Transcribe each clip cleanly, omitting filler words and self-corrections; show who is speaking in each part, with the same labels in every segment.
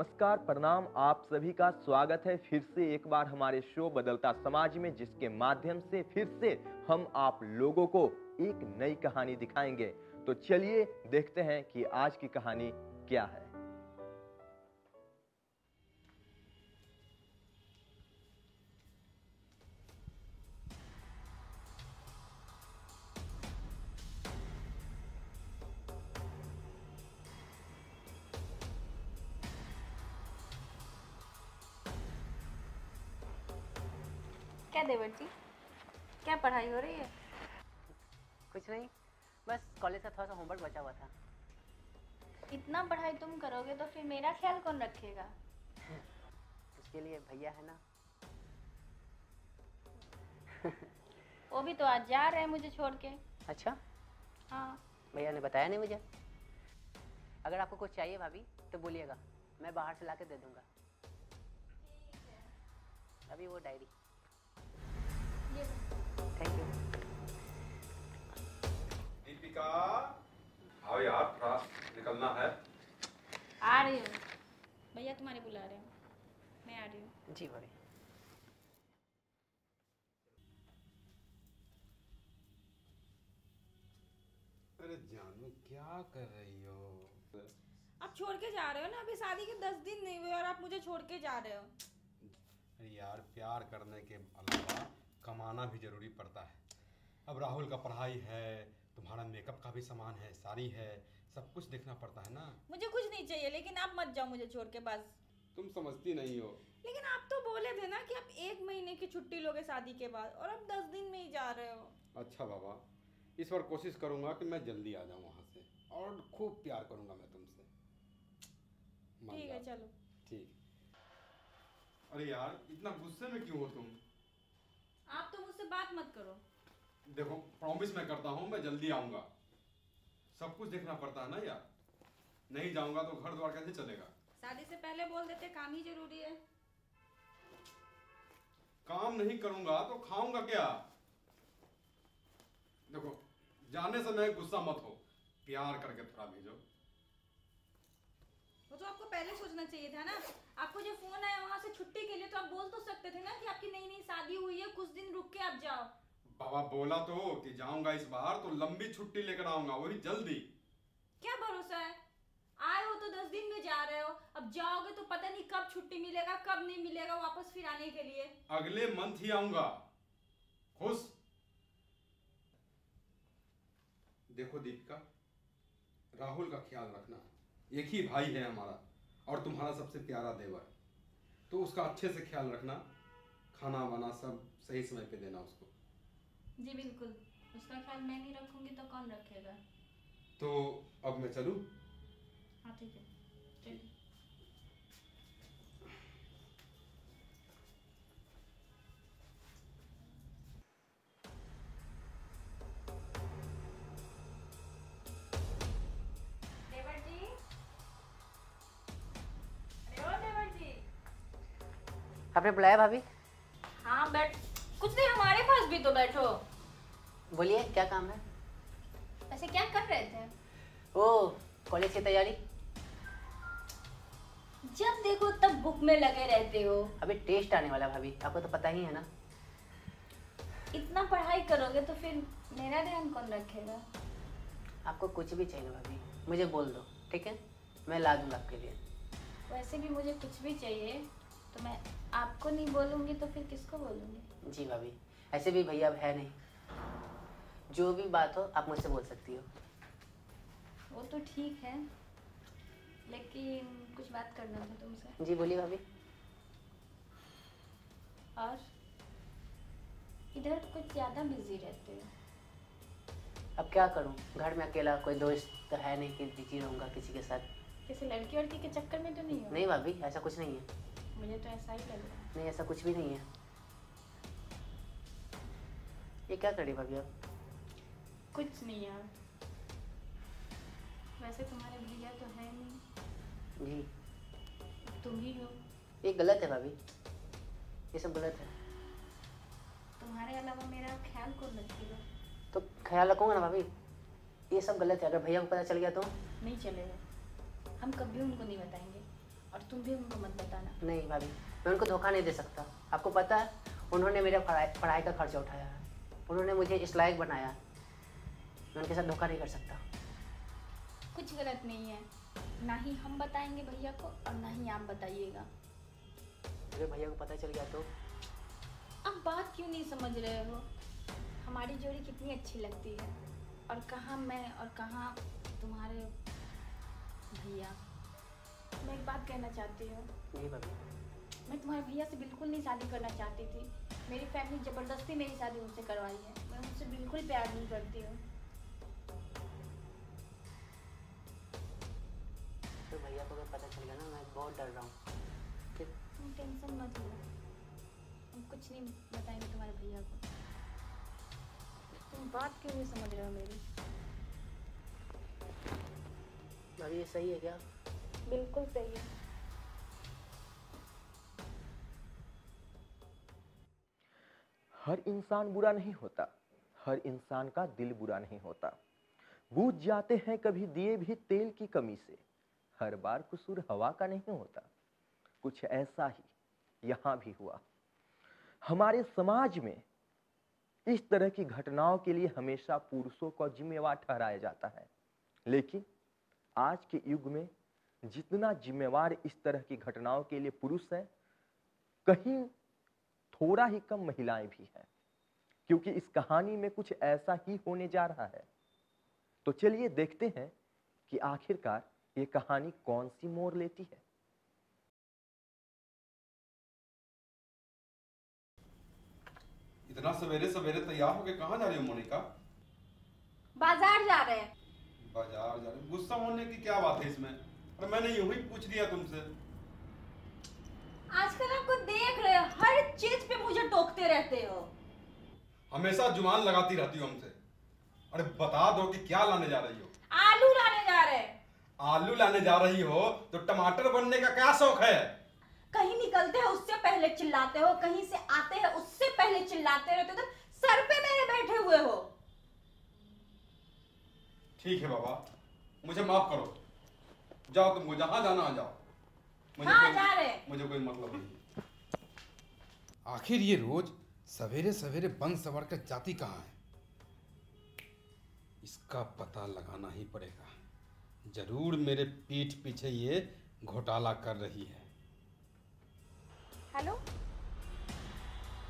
Speaker 1: नमस्कार, प्रणाम। आप सभी का स्वागत है फिर से एक बार हमारे शो बदलता समाज में, जिसके माध्यम से फिर से हम आप लोगों को एक नई कहानी दिखाएंगे। तो चलिए देखते हैं कि आज की कहानी क्या है।
Speaker 2: क्या देवर जी, क्या पढ़ाई हो रही है?
Speaker 3: कुछ नहीं, बस कॉलेज से थोड़ा सा होमवर्क बचा हुआ था।
Speaker 2: इतना पढ़ाई तुम करोगे तो फिर मेरा ख्याल कौन रखेगा?
Speaker 3: उसके लिए भैया है ना।
Speaker 2: वो भी तो आज जा रहे हैं मुझे छोड़ के।
Speaker 3: अच्छा,
Speaker 2: हाँ।
Speaker 3: भैया ने बताया नहीं मुझे। अगर आपको कुछ चाहिए भाभी तो बोलिएगा, मैं बाहर से लाके दे दूंगा। अभी वो डायरी। Thank you.
Speaker 4: दीपिका, आओ यार, थोड़ा निकलना है।
Speaker 2: आ रही हूँ भैया, तुम्हारे बुला रहे हैं, मैं आ रही हूँ।
Speaker 3: जी भाभी।
Speaker 4: अरे जानू, क्या कर रही हो?
Speaker 5: आप छोड़ के जा रहे हो ना, अभी शादी के 10 दिन नहीं हुए और आप मुझे छोड़ के जा रहे हो।
Speaker 4: अरे यार, प्यार करने के अलावा कमाना भी जरूरी पड़ता है। अब राहुल का पढ़ाई है, तुम्हारा मेकअप का भी सामान है, साड़ी है, सब कुछ देखना पड़ता है ना।
Speaker 5: मुझे कुछ नहीं चाहिए, लेकिन आप मत जाओ मुझे छोड़ के बस।
Speaker 4: तुम समझती नहीं हो।
Speaker 5: लेकिन आप तो बोले थे ना कि आप 1 महीने की छुट्टी लोगे शादी के बाद, और अब 10 दिन में ही जा रहे हो।
Speaker 4: अच्छा बाबा, इस बार कोशिश करूंगा कि मैं जल्दी आ जाऊं वहां से, और खूब प्यार करूंगा मैं तुमसे।
Speaker 5: ठीक है, चलो।
Speaker 4: ठीक। अरे यार, इतना गुस्से में क्यों हो तुम?
Speaker 5: आप तो मुझसे बात मत करो।
Speaker 4: देखो, प्रॉमिस मैं करता हूँ, मैं जल्दी आऊंगा। सब कुछ देखना पड़ता है ना यार, नहीं जाऊंगा तो घर द्वार कैसे चलेगा?
Speaker 5: शादी से पहले बोल देते, काम ही जरूरी है।
Speaker 4: काम नहीं करूंगा तो खाऊंगा क्या? देखो, जाने समय गुस्सा मत हो, प्यार करके थोड़ा भेजो।
Speaker 5: वो तो आपको पहले सोचना चाहिए था ना। आपको जो फोन आया वहाँ से छुट्टी के लिए, तो आप बोल तो सकते थे ना कि आपकी नई नई शादी हुई है, कुछ दिन रुक के आप जाओ।
Speaker 4: बाबा बोला तो कि जाऊंगा इस बार तो लंबी छुट्टी लेकर आऊंगा, वही जल्दी।
Speaker 5: क्या भरोसा है? आए हो तो 10 दिन में जा रहे हो, अब जाओगे तो पता नहीं कब छुट्टी मिलेगा कब नहीं मिलेगा वापस फिर आने के लिए।
Speaker 4: अगले मंथ ही आऊंगा। खुश? देखो दीपिका, राहुल का ख्याल रखना। एक ही भाई है हमारा, और तुम्हारा सबसे प्यारा देवर, तो उसका अच्छे से ख्याल रखना। खाना वाना सब सही समय पे देना उसको।
Speaker 2: जी बिल्कुल, उसका ख्याल मैं नहीं रखूंगी तो कौन रखेगा?
Speaker 4: तो अब मैं चलूं?
Speaker 2: हाँ ठीक है, चलिए। देवर जी, अरे ओ देवर जी।
Speaker 3: आपने बुलाया भाभी?
Speaker 2: हाँ बैठ, कुछ नहीं, हमारे पास भी तो बैठो।
Speaker 3: बोलिए, क्या काम है?
Speaker 2: वैसे क्या कर रहे थे?
Speaker 3: ओ, कॉलेज की तैयारी।
Speaker 2: जब देखो तब बुक में लगे रहते हो।
Speaker 3: अभी टेस्ट आने वाला भाभी, आपको तो पता ही है ना।
Speaker 2: इतना पढ़ाई करोगे तो फिर मेरा ध्यान कौन रखेगा?
Speaker 3: आपको कुछ भी चाहिए भाभी, मुझे बोल दो, ठीक है? मैं ला दूंगा आपके लिए।
Speaker 2: वैसे भी मुझे कुछ भी चाहिए तो मैं आपको नहीं बोलूंगी तो फिर किसको बोलूंगी?
Speaker 3: जी भाभी, ऐसे भी भैया अब है नहीं, जो भी बात हो आप मुझसे बोल सकती हो।
Speaker 2: वो तो ठीक है, लेकिन कुछ बात करना था तुमसे।
Speaker 3: जी बोलिए भाभी।
Speaker 2: और इधर कुछ ज़्यादा बिजी रहते हो।
Speaker 3: अब क्या करूं, घर में अकेला, कोई दोस्त तो है नहीं कि बिजी रहूंगा किसी के साथ।
Speaker 2: किसी लड़की वड़की के चक्कर में तो नहीं हो?
Speaker 3: नहीं भाभी, ऐसा कुछ नहीं है।
Speaker 2: मुझे तो ऐसा ही लग रहा है।
Speaker 3: नहीं, ऐसा कुछ भी नहीं है। ये क्या करी भाभी आप?
Speaker 2: कुछ नहीं यार, वैसे तुम्हारे भैया तो है नहीं,
Speaker 3: जी
Speaker 2: तुम ही हो।
Speaker 3: ये गलत है भाभी, ये सब गलत है।
Speaker 2: तुम्हारे अलावा मेरा ख्याल कौन रखेगा?
Speaker 3: तो ख्याल रखूंगा ना भाभी, ये सब गलत है। अगर भैया को पता चल गया तो?
Speaker 2: नहीं चलेगा, हम कभी उनको नहीं बताएंगे। और तुम भी उनको मत बताना।
Speaker 3: नहीं भाभी, मैं उनको धोखा नहीं दे सकता। आपको पता है, उन्होंने मेरे पढ़ाई का खर्चा उठाया है, उन्होंने मुझे इस लायक बनाया। मैं उनके साथ धोखा नहीं कर सकता।
Speaker 2: कुछ गलत नहीं है, ना ही हम बताएंगे भैया को और ना ही आप बताइएगा।
Speaker 3: अगर भैया को पता चल गया तो?
Speaker 2: अब बात क्यों नहीं समझ रहे हो? हमारी जोड़ी कितनी अच्छी लगती है, और कहाँ मैं और कहाँ तुम्हारे भैया। मैं एक बात कहना चाहती हूँ।
Speaker 3: नहीं भाभी।
Speaker 2: मैं तुम्हारे भैया से बिल्कुल नहीं शादी करना चाहती थी। मेरी फैमिली ज़बरदस्ती मेरी शादी उनसे करवाई है। मैं उनसे बिल्कुल प्यार नहीं करती हूँ।
Speaker 3: तो भैया को अगर पता चल गया ना, मैं बहुत डर रहा हूँ। फिर
Speaker 2: तुम टेंशन मत लो, हम कुछ नहीं बताएंगे तुम्हारे भैया को। तुम बात क्यों नहीं समझ रहे हो मेरी?
Speaker 3: भाभी ये सही है क्या?
Speaker 2: बिल्कुल सही है।
Speaker 1: हर इंसान बुरा नहीं होता, हर इंसान का दिल बुरा नहीं होता। बुझ जाते हैं कभी दिए भी तेल की कमी से, हर बार कसूर हवा का नहीं होता। कुछ ऐसा ही यहाँ भी हुआ। हमारे समाज में इस तरह की घटनाओं के लिए हमेशा पुरुषों को जिम्मेवार ठहराया जाता है, लेकिन आज के युग में जितना जिम्मेवार इस तरह की घटनाओं के लिए पुरुष है, कहीं थोड़ा ही कम महिलाएं भी हैं, क्योंकि इस कहानी में कुछ ऐसा ही होने जा रहा है। तो चलिए देखते हैं कि आखिरकार ये कहानी कौन सी मोड़ लेती है।
Speaker 4: इतना सवेरे सवेरे तैयार होके कहाँ जा रही हो मोनिका?
Speaker 5: बाजार जा रहे हैं।
Speaker 4: बाजार जा रही हो? गुस्सा होने की क्या बात है इसमें? अरे मैंने यूं ही पूछ दिया तुमसे।
Speaker 5: आजकल आपको देख रहे हो, हर चीज पे मुझे टोकते रहते हो।
Speaker 4: हमेशा जुबान लगाती रहती हो हमसे। अरे बता दो कि क्या लाने जा रही हो?
Speaker 5: आलू लाने जा रहे हैं।
Speaker 4: आलू लाने जा रही हो तो टमाटर बनने का क्या शौक है?
Speaker 5: कहीं निकलते हो उससे पहले चिल्लाते हो, कहीं से आते हैं उससे पहले चिल्लाते रहते हो, तो सर पे मेरे बैठे हुए हो।
Speaker 4: ठीक है बाबा, मुझे माफ करो। जाओ, तुमको जहां जाना आ जाओ।
Speaker 5: हाँ, जा रहे हैं।
Speaker 4: मुझे कोई मतलब नहीं। आखिर ये रोज सवेरे सवेरे बन सवर कर जाती कहाँ है? इसका पता लगाना ही पड़ेगा। जरूर मेरे पीठ पीछे ये घोटाला कर रही है।
Speaker 6: हेलो।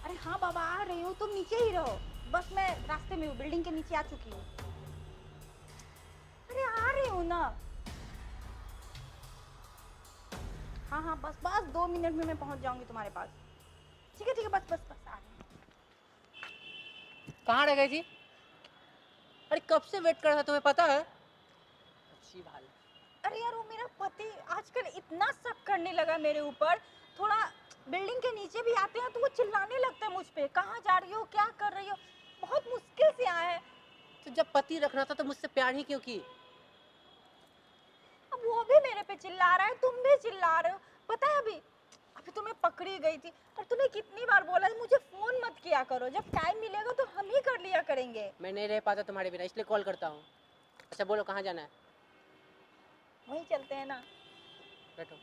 Speaker 6: अरे हाँ बाबा, आ रही हूँ, तुम नीचे ही रहो। बस मैं रास्ते में हूँ, बिल्डिंग के नीचे आ चुकी हूँ। अरे आ रही हूँ ना। हाँ हाँ, बस बस 2 मिनट में मैं पहुँच जाऊंगी तुम्हारे पास। ठीक है बस बस बस आ रही हूँ।
Speaker 3: कहाँ रह गई थी? अरे कब से वेट कर रहा था, तुम्हें पता है? अच्छी भाल।
Speaker 6: अरे यार, वो मेरा पति आजकल इतना शक करने लगा मेरे ऊपर। थोड़ा बिल्डिंग के नीचे भी आते हैं तो वो चिल्लाने लगते हैं मुझ पे, कहाँ जा रही हो, क्या कर रही हो। बहुत मुश्किल से आए हैं।
Speaker 3: तो जब पति रखना था तो मुझसे प्यार ही क्यों की?
Speaker 6: अब वो भी मेरे पे चिल्ला रहा है, तुम भी चिल्ला रहे हो। पता है अभी तुम्हें पकड़ी गई थी, और तुम्हें कितनी बार बोला मुझे फोन मत किया करो, जब टाइम मिलेगा तो हम ही कर लिया करेंगे।
Speaker 3: मैं नहीं रह पाता तुम्हारे बिना, इसलिए कॉल करता हूँ। अच्छा बोलो, कहाँ जाना है?
Speaker 6: वहीं चलते हैं ना।
Speaker 3: बैठो।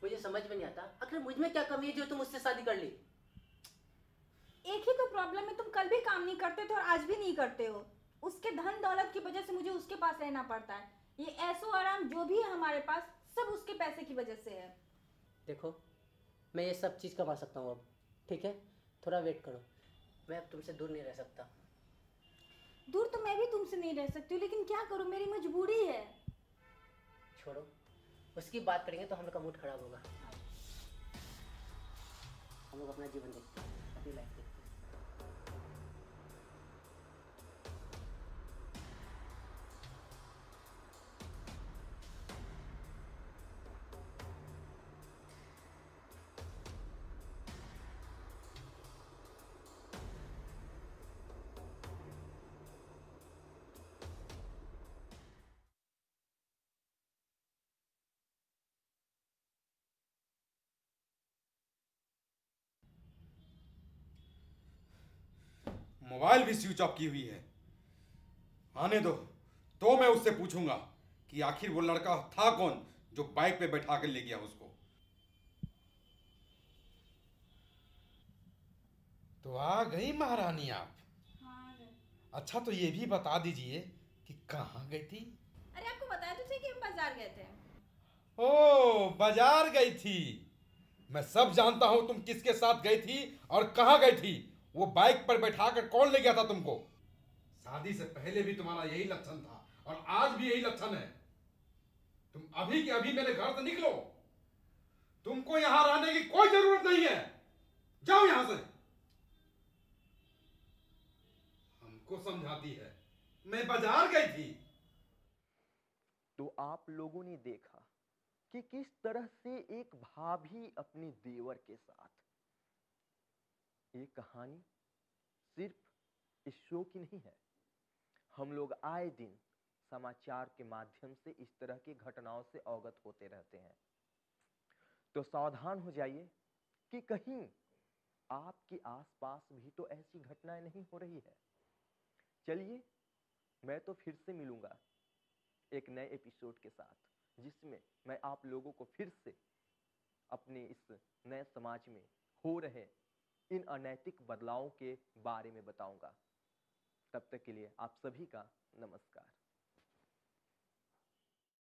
Speaker 3: मुझे समझ में नहीं आता, आखिर मुझ में क्या कमी है जो तुम मुझसे शादी कर ली?
Speaker 5: एक ही तो प्रॉब्लम है, तुम कल भी काम नहीं करते थे और आज भी नहीं करते हो। उसके धन दौलत की वजह से मुझे उसके पास रहना पड़ता है। ये ऐसो आराम जो भी है हमारे पास, सब उसके पैसे की वजह से है।
Speaker 3: देखो, मैं ये सब चीज़ कमा सकता हूँ अब, ठीक है? थोड़ा वेट करो, मैं अब तुमसे दूर नहीं रह सकता।
Speaker 5: दूर तो मैं भी तुमसे नहीं रह सकती हूँ, लेकिन क्या करूँ, मेरी मजबूरी है।
Speaker 3: छोड़ो, उसकी बात करेंगे तो हम लोग का मूड खराब होगा। हम लोग अपना जीवन देखते हैं, अपनी लाइफ देखते हैं।
Speaker 4: मोबाइल भी स्विच ऑफ की हुई है। आने दो, तो मैं उससे पूछूंगा कि आखिर वो लड़का था कौन जो बाइक पे बैठा कर ले गया उसको। तो आ गई महारानी आप?
Speaker 5: हाँ।
Speaker 4: अच्छा, तो ये भी बता दीजिए कि कहाँ गई थी?
Speaker 5: अरे आपको बताया तो थे कि हम बाजार गए थे।
Speaker 4: ओ, बाजार गई थी। मैं सब जानता हूं तुम किसके साथ गई थी और कहां गई थी। वो बाइक पर बैठाकर कौन ले गया था तुमको? शादी से पहले भी तुम्हारा यही लक्षण था और आज भी यही लक्षण है। तुम अभी के अभी मेरे घर से निकलो। तुमको यहां रहने की कोई जरूरत नहीं है। जाओ यहां से। हमको समझाती है मैं बाजार गई थी।
Speaker 1: तो आप लोगों ने देखा कि किस तरह से एक भाभी अपनी देवर के साथ। ये कहानी सिर्फ इस शो की नहीं है। हम लोग आए दिन समाचार के माध्यम से इस तरह की घटनाओं से अवगत होते रहते हैं। तो सावधान हो जाइए कि कहीं आपके आसपास भी तो ऐसी घटनाएं नहीं हो रही है। चलिए, मैं तो फिर से मिलूंगा एक नए एपिसोड के साथ, जिसमें मैं आप लोगों को फिर से अपने इस नए समाज में हो रहे इन अनैतिक बदलावों के बारे में बताऊंगा। तब तक के लिए आप सभी का नमस्कार।